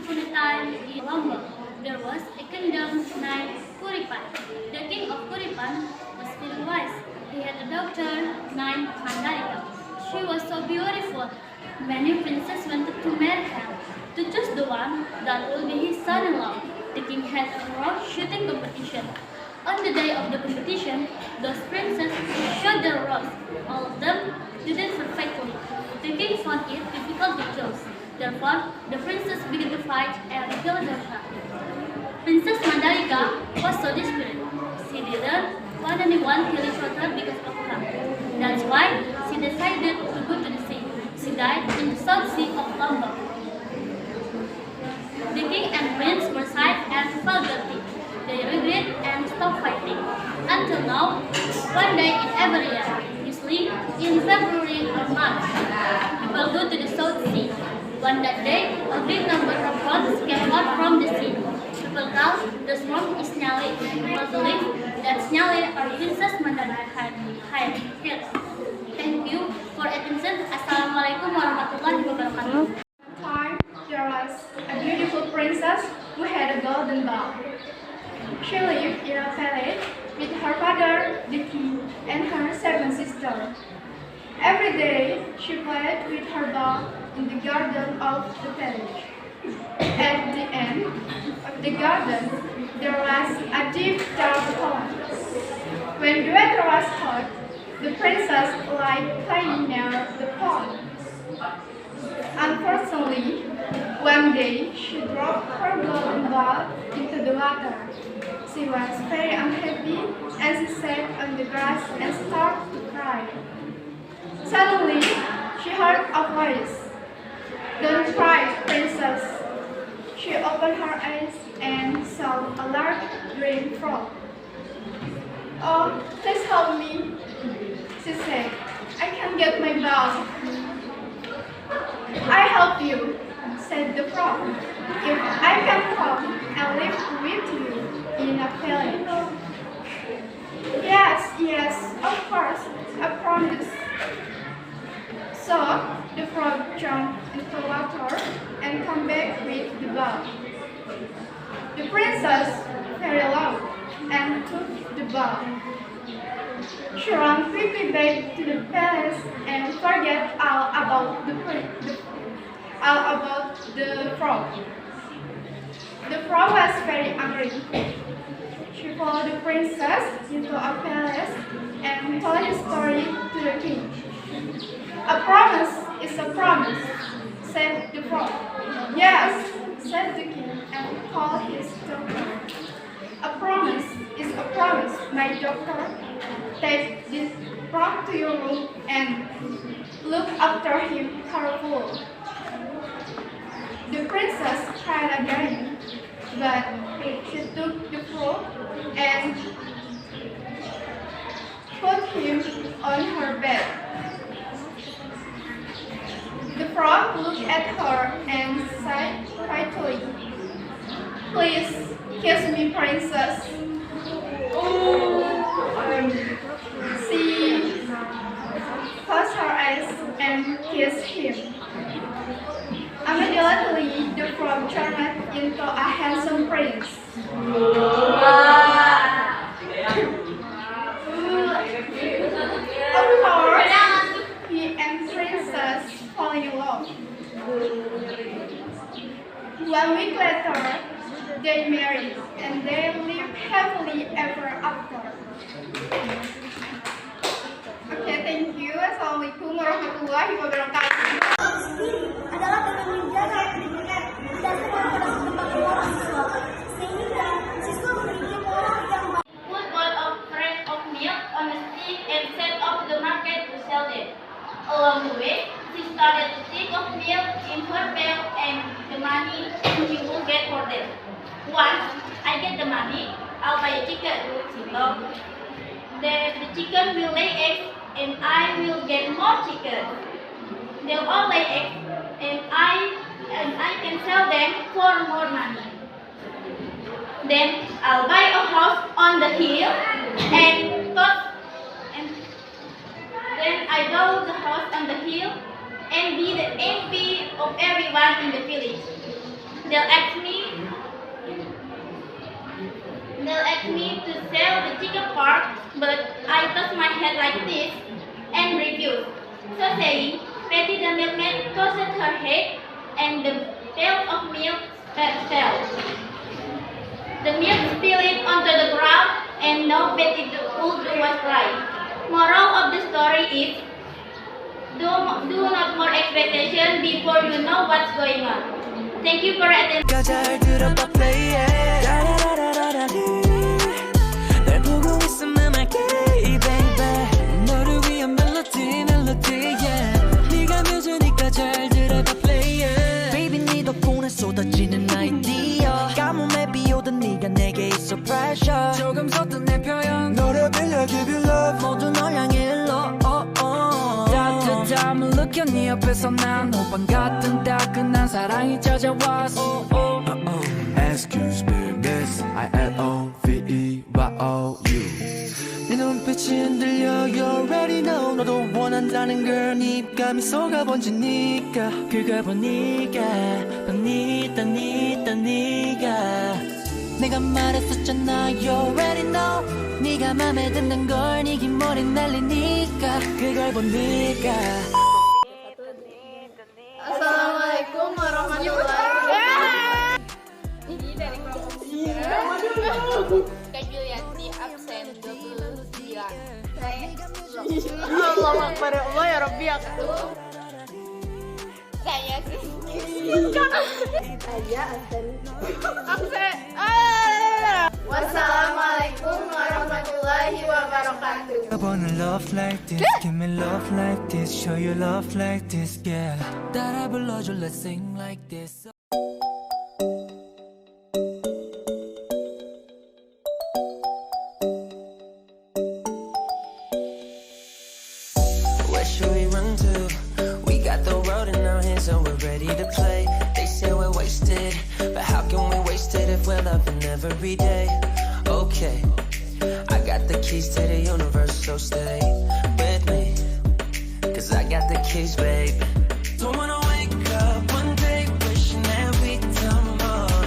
upon a time in Lombok, there was a kingdom named Kuripan. The king of Kuripan was very wise. He had a daughter named Mandalika. She was so beautiful. Many princes wanted to marry her. To choose the one that will be his son-in-law, the king had a rock shooting competition. On the day of the competition, those princes shot their rocks. All of them did it perfectly. The king found it difficult to choose. Therefore, the princes began to fight and kill their her. Princess Mandalika was so desperate. She didn't want anyone killing her because of her. That's why she decided to go to the sea. She died in the South Sea of Lombok. The king and prince were sad and felt guilty. They regret and stopped fighting. Until now, one day in every year, usually in February or March, people go to the South Sea. On that day, a big number of prawns came out from the sea. People call the swarm Snally. People believe that Snally or Princess Mandalika had here. Thank you for attention. Assalamualaikum warahmatullahi wabarakatuh. Time there was a beautiful princess who had a golden ball. She lived in a palace with her father, the king, and her 7 sisters. Every day she played with her ball in the garden of the palace. At the end of the garden, there was a deep dark pond. When the weather was hot, the princess liked playing near the pond. Unfortunately, one day she dropped her golden ball into the water. She was very unhappy and she sat on the grass and started to cry. Suddenly, she heard a voice. "Don't cry, princess." She opened her eyes and saw a large green frog. "Oh, please help me," she said. "I can't get my ball." "I help you," said the frog, "if I can come and live with you in a village." Yes, of course, I promise." So the frog jumped into water and came back with the ball. The princess very loud and took the ball. She ran quickly back to the palace and forgot all about the frog. The frog was very angry. She followed the princess into a palace and told the story to the king. "A promise is a promise," said the frog. "Yes," said the king and called his doctor. "A promise is a promise, my doctor. Take this frog to your room and look after him carefully." The princess cried again, but she took the frog and put him on her bed. The frog looked at her and said quietly, "Please kiss me, princess." She closed her eyes and kissed him. Immediately, the frog turned into a handsome prince. Of course, he and princess fall in love. 1 week later, they married and they lived happily ever after. Oke, thank you. Assalamualaikum warahmatullahi wabarakatuh. Adalah dengan menjaga pendidikan dan kemampuan orang siswa, sehingga siswa memiliki moral yang baik. Put bowl of fresh of milk on a stick and set off to the market to sell them. Along the way, she started to think of milk in her pail and the money she will get for them. "Once I get the money, I'll buy a chicken," she thought. "Then the chicken will lay eggs and I will get more chicken. They'll all lay eggs and I can sell them for more money. Then I'll buy a house on the hill and then I build the house on the hill and be the envy of everyone in the village." They'll ask me to sell the chicken part, but I toss my head like this and refuse. So saying, Patty the milkman tossed her head, and the pail of milk fell. The milk spilled onto the ground, and now Patty the old was crying. Moral of the story is, do not more expectation before you know what's going on. Thank you for attention. Baby 네 덕분에 쏟아지는 아이디어 가뭄에 비오던 네가 내게 있어 pressure 조금 섰던 내 표현 너를 빌려 give you love 모두 널 향해 일러 따뜻함을 느껴 네 옆에서 난 호빵 같은 따끈한 사랑이 찾아왔어 Excuse me, miss. I-L-O-V-E-Y-O-U. 네 눈빛이 흔들려. You already know. 너도 원한다는 걸 네 입감이 속아번지니까. 그걸 보니까 네가 내가 말했었잖아. You already know. 네가 맘에 든다는 걸 네 긴 머리 날리니까 그걸 보니까. Assalamualaikum warahmatullahi wabarakatuh. Kak Julianti absen 29. Allahu Akbar ya Allah ya Rabbi aku. Saya Kristi. Aja absen. Absen. Wassalamualaikum warahmatullahi wabarakatuh. I wanna love like this, give me love like this, show you love like this, yeah. 따라 불러줘, let's sing like this. Where should we run to? We got the road in our hands and we're ready to play. They say we're wasted, but how can we waste it if we're loving every day? Okay, I got the keys to the universe, so stay with me, 'cause I got the keys, babe. Don't wanna wake up one day wishing that we'd done more.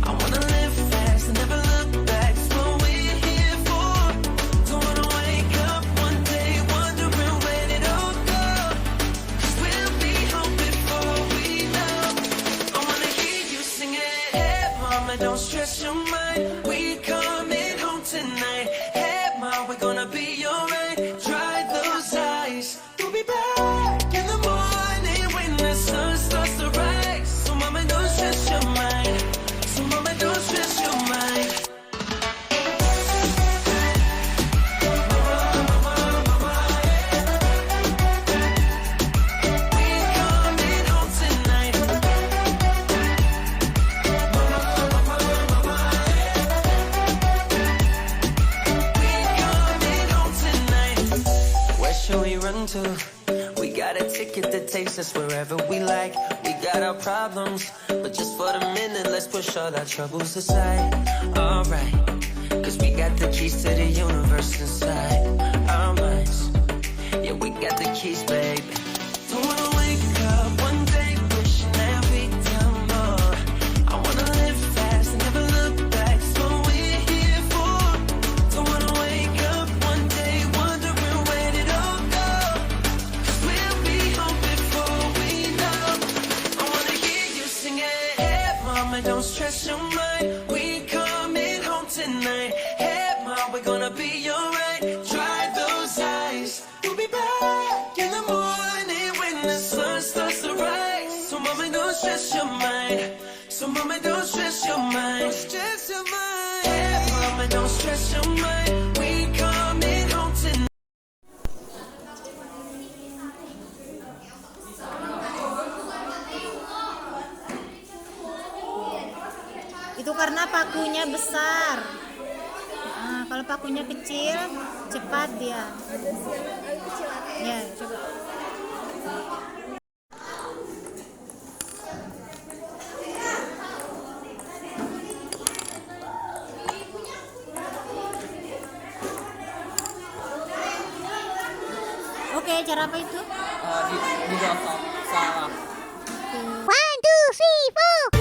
I wanna live fast and never look back, that's what we're here for. Don't wanna wake up one day wondering where it all go, 'cause we'll be home before we know. I wanna hear you sing it. Hey mama, don't stress your mind, we coming home tonight. Hey mom, we're gonna be alright. Dry those eyes, we'll be back in the morning when the sun starts to rise. So mama, don't stress your mind. So mama, don't stress your mind. We're coming home tonight. Where should we run to? We got a ticket that takes us wherever we like. We got our problems, but just for the minute, let's push all our troubles aside. Alright, 'cause we got the keys to the universe inside our minds. Yeah, we got the keys, babe. Don't wanna wake up one day wishing that we'd done more. I wanna live fast and never look back, that's what we're here for. Don't wanna wake up one day wondering where did it all go, 'cause we'll be home before we know. I wanna hear you sing it. Hey mama, don't stress your mind, we coming home tonight. Hey mom, we're gonna be alright. Dry those eyes, we'll be back in the morning when the sun starts to rise. So mama, don't stress your mind. So mama, don't stress your mind. Don't stress your mind. Hey mama, don't stress your mind, we coming home tonight. Itu karena pakunya besar. Nah, kalau pakunya kecil, cepat dia. Ya, coba. Oke, cara apa itu? Di salah. 1, 2, 3, 4.